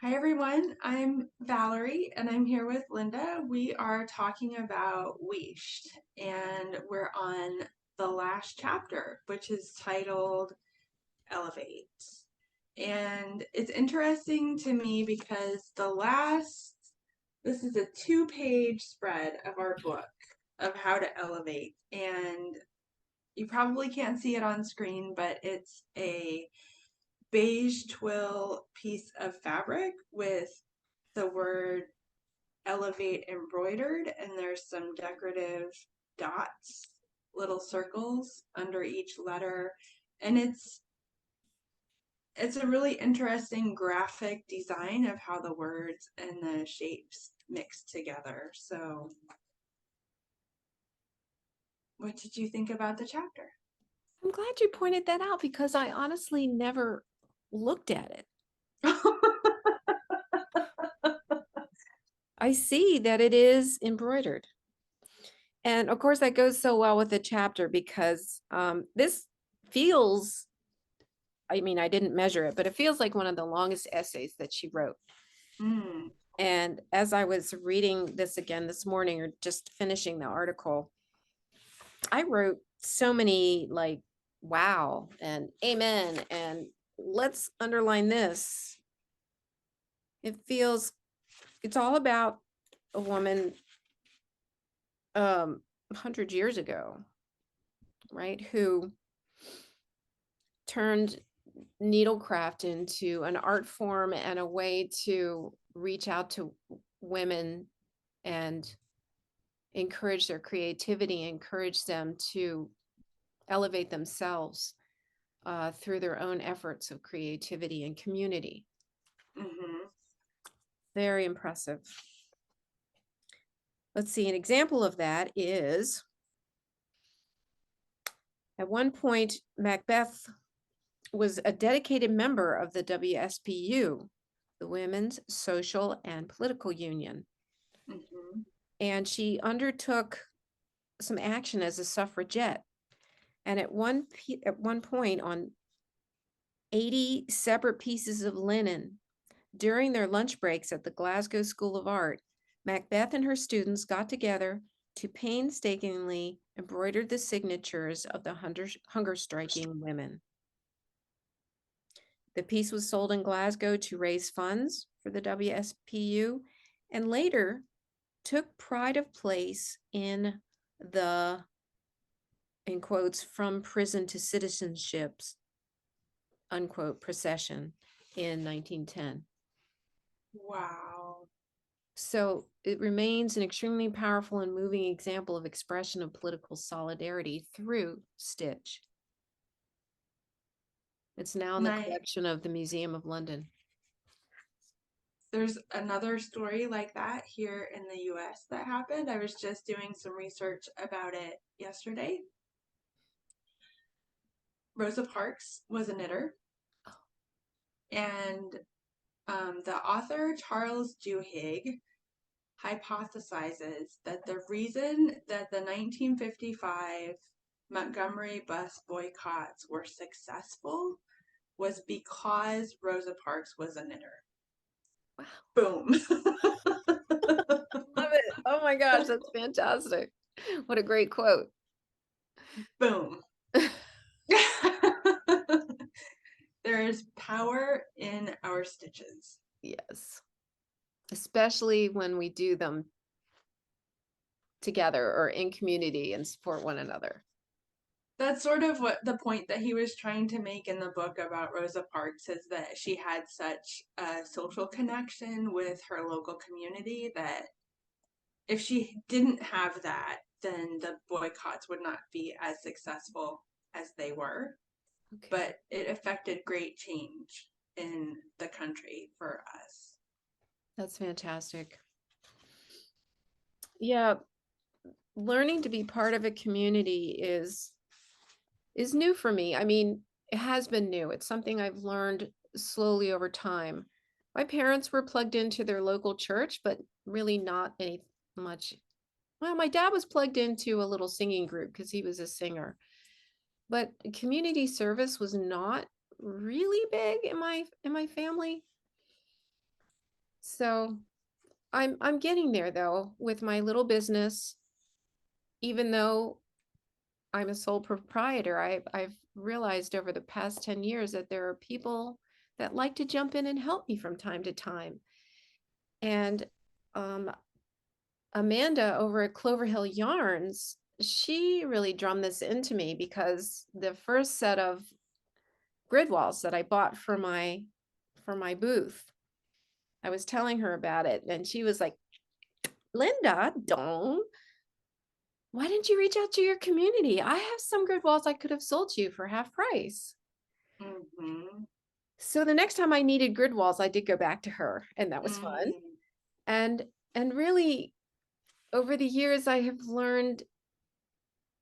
Hi everyone, I'm Valerie and I'm here with Linda. We are talking about WheeshtE and we're on the last chapter, which is titled Elevate. And it's interesting to me because this is a 2-page spread of our book of how to elevate. And you probably can't see it on screen, but it's a beige twill piece of fabric with the word elevate embroidered, and there's some decorative dots, little circles under each letter, and it's a really interesting graphic design of how the words and the shapes mix together. So what did you think about the chapter? I'm glad you pointed that out because I honestly never looked at it. I see that it is embroidered. And of course, that goes so well with the chapter because this feels, I mean, I didn't measure it, but it feels like one of the longest essays that she wrote. Mm. And as I was reading this again this morning or just finishing the article, I wrote so many like, wow, and amen, and let's underline this. It's all about a woman 100 years ago, right, who turned needlecraft into an art form and a way to reach out to women and encourage their creativity, encourage them to elevate themselves through their own efforts of creativity and community. Mm-hmm. Very impressive. Let's see, an example of that is at one point, Macbeth was a dedicated member of the WSPU, the Women's Social and Political Union. Mm-hmm. And she undertook some action as a suffragette. And at one point, on 80 separate pieces of linen during their lunch breaks at the Glasgow School of Art, Macbeth and her students got together to painstakingly embroider the signatures of the hunger striking women. The piece was sold in Glasgow to raise funds for the WSPU and later took pride of place in the, in quotes, from prison to citizenships, unquote, procession in 1910. Wow. So it remains an extremely powerful and moving example of expression of political solidarity through stitch. It's now in the Nice. collection of the Museum of London. There's another story like that here in the US that happened. I was just doing some research about it yesterday. Rosa Parks was a knitter, and the author Charles Duhigg hypothesizes that the reason that the 1955 Montgomery bus boycotts were successful was because Rosa Parks was a knitter. Wow. Boom. Love it. Oh my gosh, that's fantastic. What a great quote. Boom. There is power in our stitches. Yes. Especially when we do them together or in community and support one another. That's sort of what the point that he was trying to make in the book about Rosa Parks is that she had such a social connection with her local community that if she didn't have that, then the boycotts would not be as successful as they were. Okay. But it affected great change in the country for us. That's fantastic. Yeah, learning to be part of a community is new for me. I mean, it has been new. It's something I've learned slowly over time. My parents were plugged into their local church, but really not any much. Well, my dad was plugged into a little singing group because he was a singer. But community service was not really big in my family. So I'm getting there though with my little business. Even though I'm a sole proprietor, I've realized over the past 10 years that there are people that like to jump in and help me from time to time. And um, Amanda over at Clover Hill Yarns, she really drummed this into me because the first set of grid walls that I bought for my booth, I was telling her about it and she was like, Linda, don't. Why didn't you reach out to your community? I have some grid walls I could have sold you for half price. Mm-hmm. So the next time I needed grid walls, I did go back to her, and that was fun. Mm-hmm. And and really over the years I have learned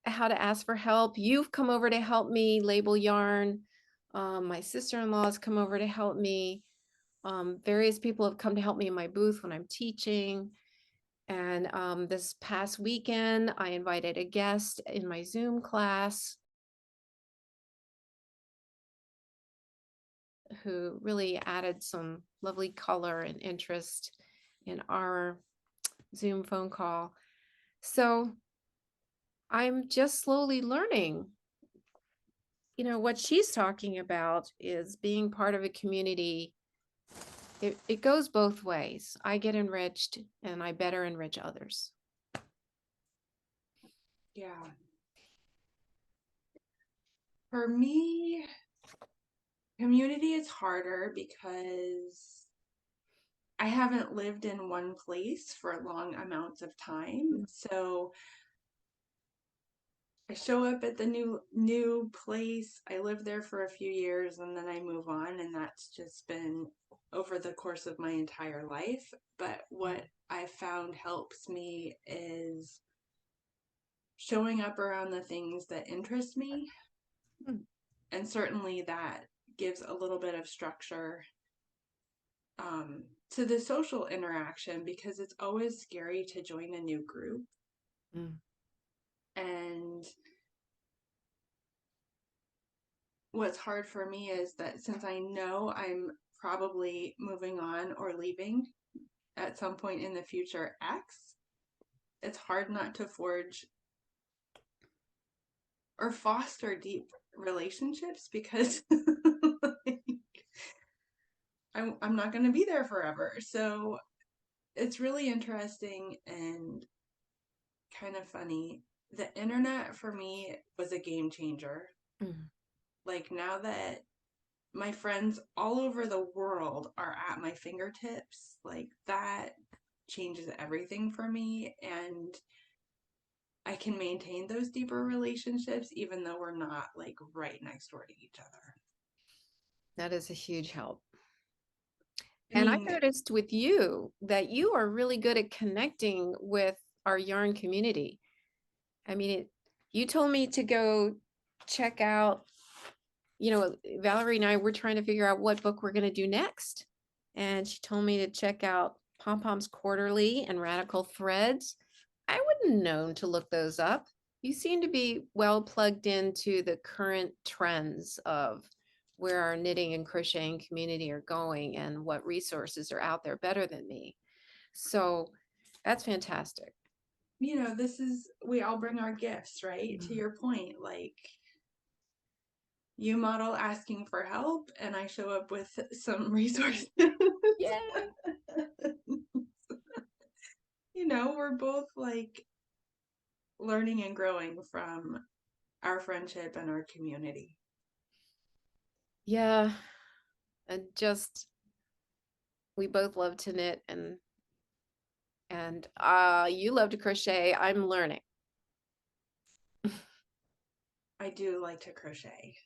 how to ask for help. You've come over to help me label yarn. My sister-in-law's come over to help me. Various people have come to help me in my booth when I'm teaching. And this past weekend, I invited a guest in my Zoom class who really added some lovely color and interest in our Zoom phone call. So I'm just slowly learning. You know, what she's talking about is being part of a community. It goes both ways. I get enriched and I better enrich others. Yeah. For me, community is harder because I haven't lived in one place for long amounts of time. So I show up at the new place. I live there for a few years and then I move on, and that's just been over the course of my entire life. But what I found helps me is showing up around the things that interest me, Mm, and certainly that gives a little bit of structure to the social interaction, because it's always scary to join a new group. mm, And what's hard for me is that since I know I'm probably moving on or leaving at some point in the future X, it's hard not to forge or foster deep relationships, because like, I'm not going to be there forever. So it's really interesting and kind of funny. The internet for me was a game changer. mm. Like, now that my friends all over the world are at my fingertips, like, that changes everything for me. And I can maintain those deeper relationships even though we're not like right next door to each other. That is a huge help. I And I mean, noticed with you that you are really good at connecting with our yarn community. I mean, you told me to go check out, you know, Valerie and I were trying to figure out what book we're going to do next. And she told me to check out Pom Pom's Quarterly and Radical Threads. I wouldn't known to look those up. You seem to be well plugged into the current trends of where our knitting and crocheting community are going and what resources are out there better than me. So that's fantastic. this is, we all bring our gifts, right? To Mhm. your point, like, you model asking for help, and I show up with some resources. Yeah. We're both like learning and growing from our friendship and our community. Yeah. And just we both love to knit and you love to crochet. I'm learning. I do like to crochet.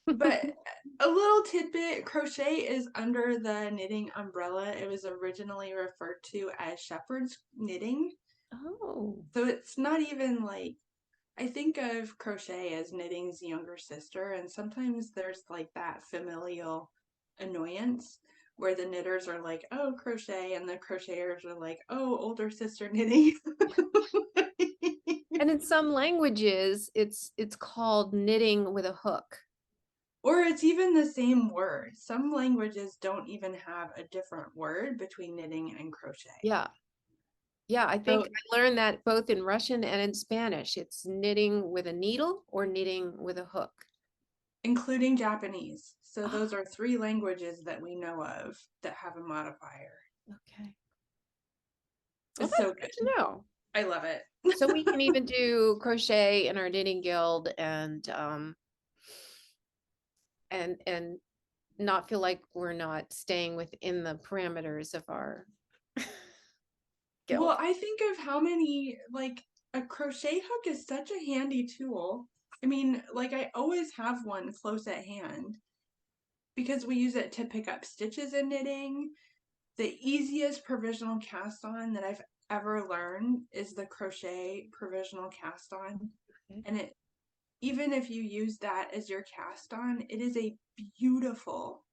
But a little tidbit, crochet is under the knitting umbrella. It was originally referred to as shepherd's knitting. Oh. So it's not even like, I think of crochet as knitting's younger sister, and sometimes there's like that familial annoyance where the knitters are like, oh, crochet, and the crocheters are like, oh, older sister knitting. And in some languages, it's called knitting with a hook. Or it's even the same word. Some languages don't even have a different word between knitting and crochet. Yeah. Yeah, I think So, I learned that both in Russian and in Spanish. It's knitting with a needle or knitting with a hook. including Japanese. So, Oh, those are three languages that we know of that have a modifier. okay. Well, It's that's so good good. to know. I love it. So we can even do crochet in our knitting guild and not feel like we're not staying within the parameters of our Well, guild. I think of how many, like, a crochet hook is such a handy tool. I mean, like, I always have one close at hand because we use it to pick up stitches in knitting. The easiest provisional cast on that I've ever learned is the crochet provisional cast on. Okay. And it, even if you use that as your cast on, it is a beautiful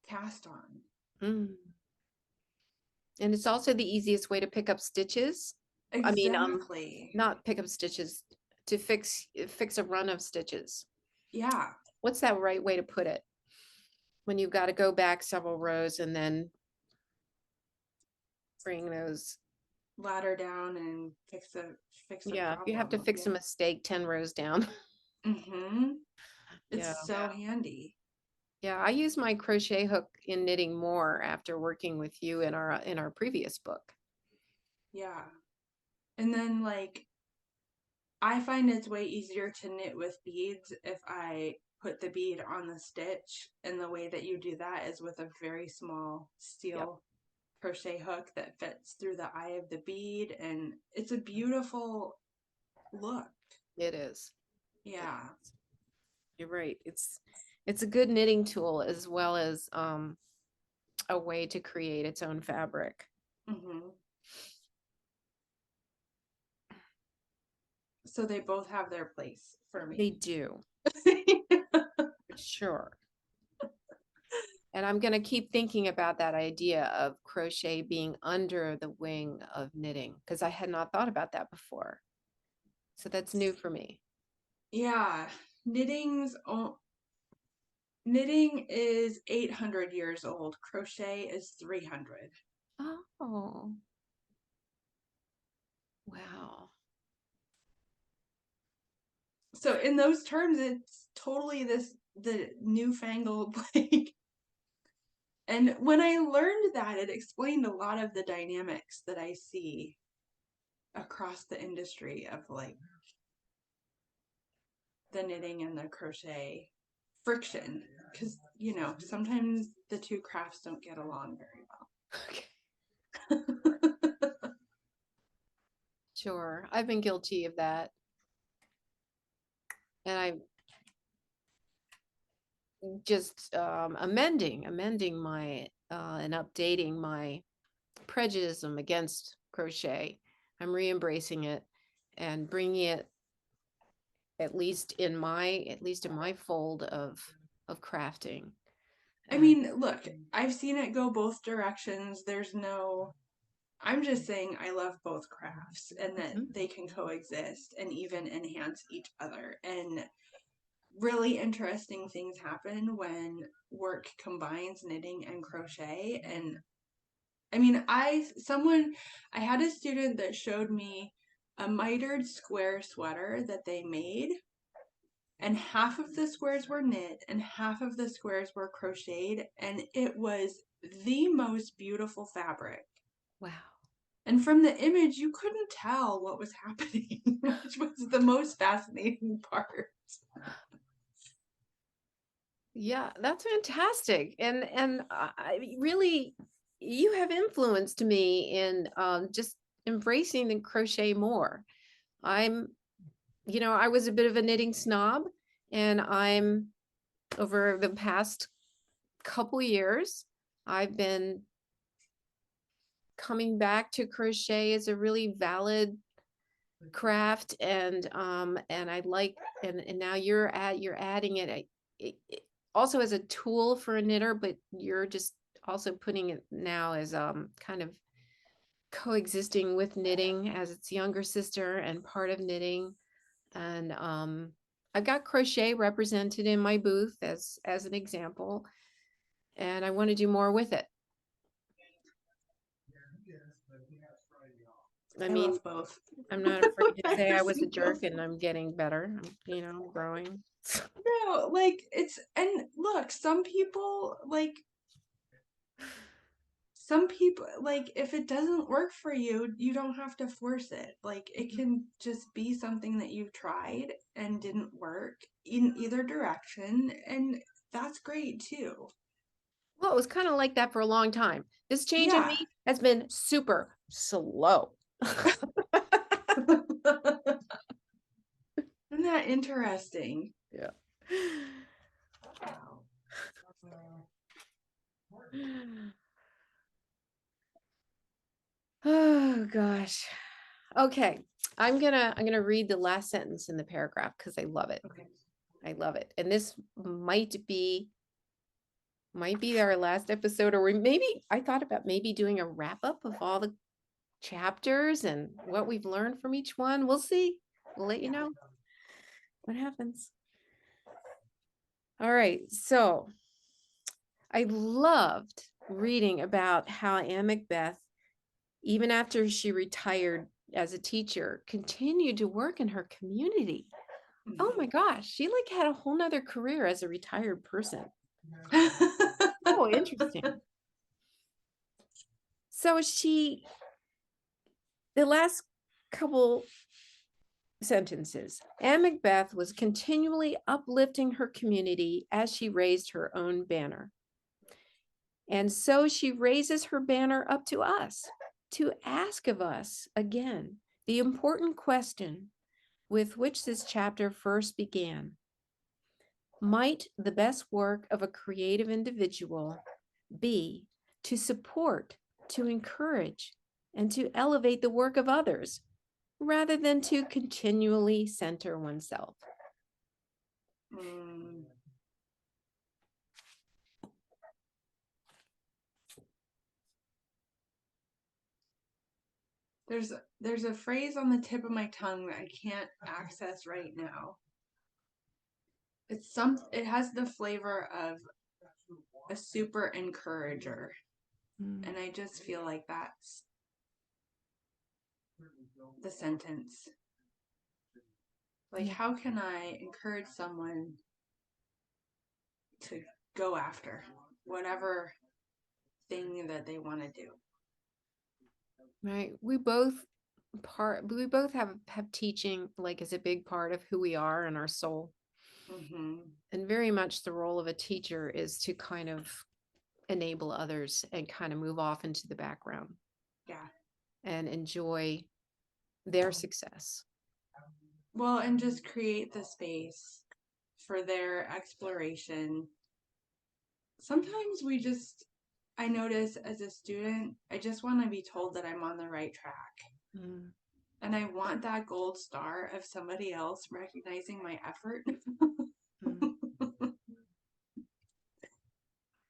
cast on. Mm. And it's also the easiest way to pick up stitches. I mean, Exactly. not pick up stitches, to fix a run of stitches. Yeah. What's that right way to put it? When you've got to go back several rows and then bring those. Ladder down and fix a Yeah, if you have to problem. fix a Yeah. mistake 10 rows down. Mhm. Yeah. It's so handy. Yeah, I use my crochet hook in knitting more after working with you in our previous book. Yeah. And then like I find it's way easier to knit with beads if I put the bead on the stitch, and the way that you do that is with a very small Yep, steel crochet hook that fits through the eye of the bead, and it's a beautiful look. it is. It Yeah. is. You're right. It's a good knitting tool as well as a way to create its own fabric. Mhm. So they both have their place for They me. do, for sure. And I'm going to keep thinking about that idea of crochet being under the wing of knitting because I had not thought about that before. So that's new for me. Yeah. Knitting is 800 years old. Crochet is 300. Oh, wow. So in those terms, it's totally the newfangled like. And when I learned that, it explained a lot of the dynamics that I see across the industry of like the knitting and the crochet friction, because sometimes the two crafts don't get along very Okay. well. Sure. I've been guilty of that. And I'm just amending my and updating my prejudice against crochet. I'm re-embracing it and bringing it at least in my fold of crafting. I And mean, look, I've seen it go both directions. I'm just saying I love both crafts and that mhm, they can coexist and even enhance each other. And really interesting things happen when work combines knitting and crochet. And I mean, I had a student that showed me a mitered square sweater that they made, and half of the squares were knit and half of the squares were crocheted, and it was the most beautiful fabric. wow. And from the image, you couldn't tell what was happening, which was the most fascinating part. Yeah, that's fantastic. And I really you have influenced me in just embracing the crochet more. I'm, I was a bit of a knitting snob, and I'm over the past couple years, I've been coming back to crochet as a really valid craft, and I like and now you're adding it also as a tool for a knitter, but you're just also putting it now as kind of coexisting with knitting as its younger sister and part of knitting. And I've got crochet represented in my booth as an example, and I want to do more with it. I I mean, love both. I'm not afraid to I say I was a do jerk both. and I'm getting better. I'm growing. No, like it's and look, some people like if it doesn't work for you, you don't have to force it. Like it can just be something that you've tried and didn't work in either direction, and that's great too. Well, it was kind of like that for a long time. This change in Yeah. me has been super slow. Isn't that interesting? Yeah. Oh gosh. Okay. I'm gonna read the last sentence in the paragraph because I love it. Okay. I love it. And this might be our last episode, or maybe I thought about maybe doing a wrap up of all the chapters and what we've learned from each one. We'll see. We'll let you know what happens. All right. So I loved reading about how Anne Macbeth, even after she retired as a teacher, continued to work in her community. Oh my gosh, she like had a whole nother career as a retired person. Oh, interesting. So the last couple sentences, Anne Macbeth was continually uplifting her community as she raised her own banner. And so she raises her banner up to us to ask of us again the important question with which this chapter first began. Might the best work of a creative individual be to support, to encourage, and to elevate the work of others rather than to continually center oneself? Mm. There's a phrase on the tip of my tongue that I can't access right now. It has the flavor of a super encourager, and I just feel like that's the sentence. Like, Yeah. how can I encourage someone to go after whatever thing that they want to do? Right. We both have teaching like as a big part of who we are and our soul. Mm-hmm. And very much the role of a teacher is to kind of enable others and kind of move off into the background Yeah. and enjoy their success. Well, and just create the space for their exploration. Sometimes I notice as a student, I just want to be told that I'm on the right track. Mm. And I want that gold star of somebody else recognizing my effort. Mm.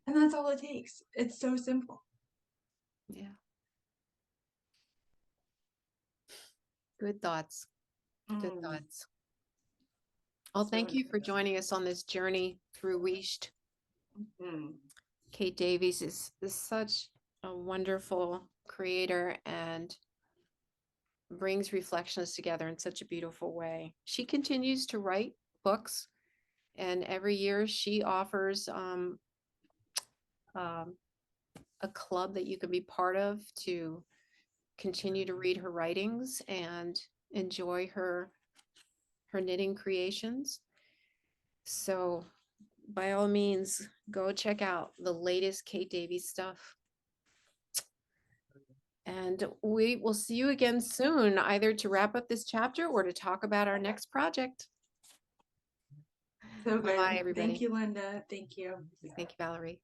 And that's all it takes. It's so simple. Yeah. Good thoughts. Good Mm, thoughts. Well, so thank you for interesting. joining us on this journey through WheeshtE. Mm, Kate Davies is such a wonderful creator and brings reflections together in such a beautiful way. She continues to write books, and every year she offers um, a club that you can be part of to continue to read her writings and enjoy her knitting creations. So by all means, go check out the latest Kate Davies stuff. And we will see you again soon, either to wrap up this chapter or to talk about our next project. so Bye-bye, good. Thank everybody. you, Linda. Thank you. Thank you, Valerie.